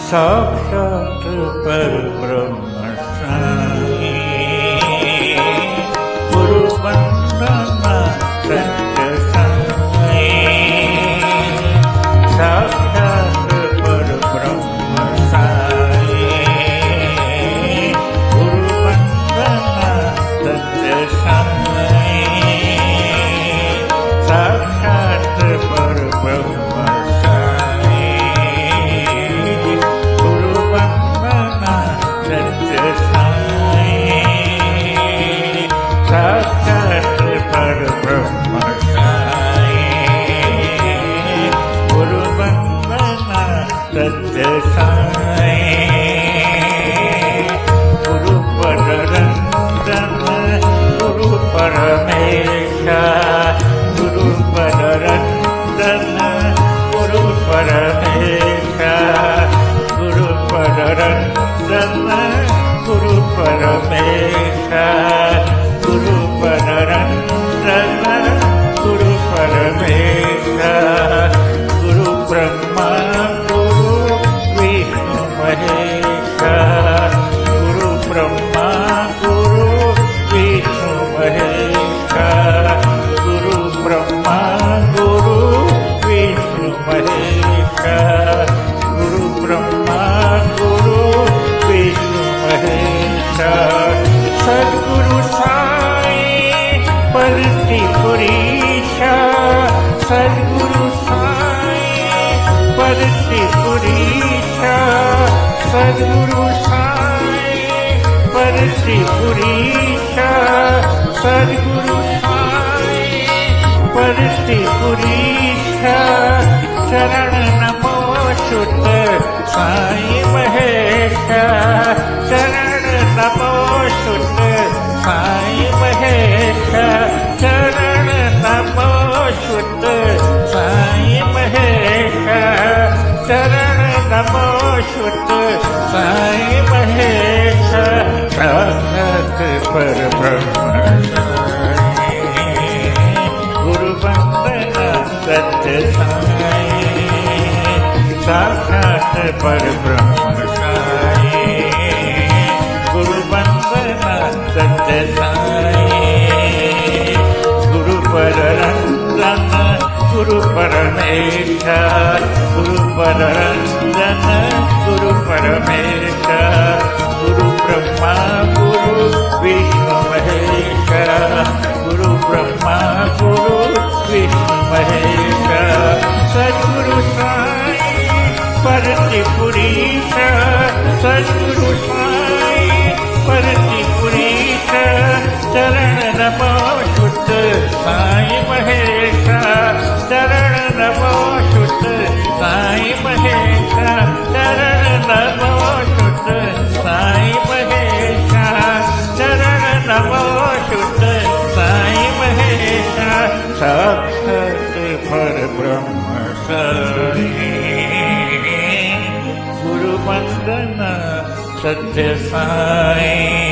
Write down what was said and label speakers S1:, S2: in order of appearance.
S1: साक्षात परब्रह्म साई गुरु वंदना सत्य साई साक्षात परब्रह्म साई गुरु वंदना सत्य साई साक्षात परब्रह्म साक्षात परब्रह्म साई गुरु वंदना सत्य साई गुरु पररंजन गुरु परमेशा गुरु पररंजन गुरु परमेशा गुरु पररंजन गुरु परमेशा गुरु पररंजन गुरु परमेशा गुरु ब्रह्मा गुरु विष्णु महेशा गुरु ब्रह्मा गुरु विष्णु महेशा गुरु ब्रह्मा गुरु विष्णु महेशा गुरु ब्रह्मा गुरु विष्णु महेशा सद्गुरु परति पुरीशा सद्गुरु साई परति पुरीशा सद्गुरु साई परति पुरीशा सद्गुरु साई परति पुरीशा चरण नमो शुद्ध साई महेशा चरण नमो शुद्ध साई महेशा चरण नमो शुद्ध साई महेशा चरण नमो शुद्ध साई महेशा साक्षात परब्रह्म साई गुरु वंदना सत्य साई साक्षात परब्रह्म साई गुरु वंदना सत्य साई गुरु पररंजन गुरु परमेशा गुरु पररंजन गुरु परमेशा गुरु ब्रह्मा गुरु विष्णु महेशा गुरु ब्रह्मा गुरु विष्णु महेशा सद्गुरु साई परति पुरीशा सद्गुरु साई परति पुरीशा चरण नमो शुद्ध साई महेशा चरण नमो शुद्ध साई महेशा चरण नमो शुद्ध साई महेशा चरण नमो शुद्ध साई महेशा साक्षात परब्रह्म साई गुरु वंदना सत्य साई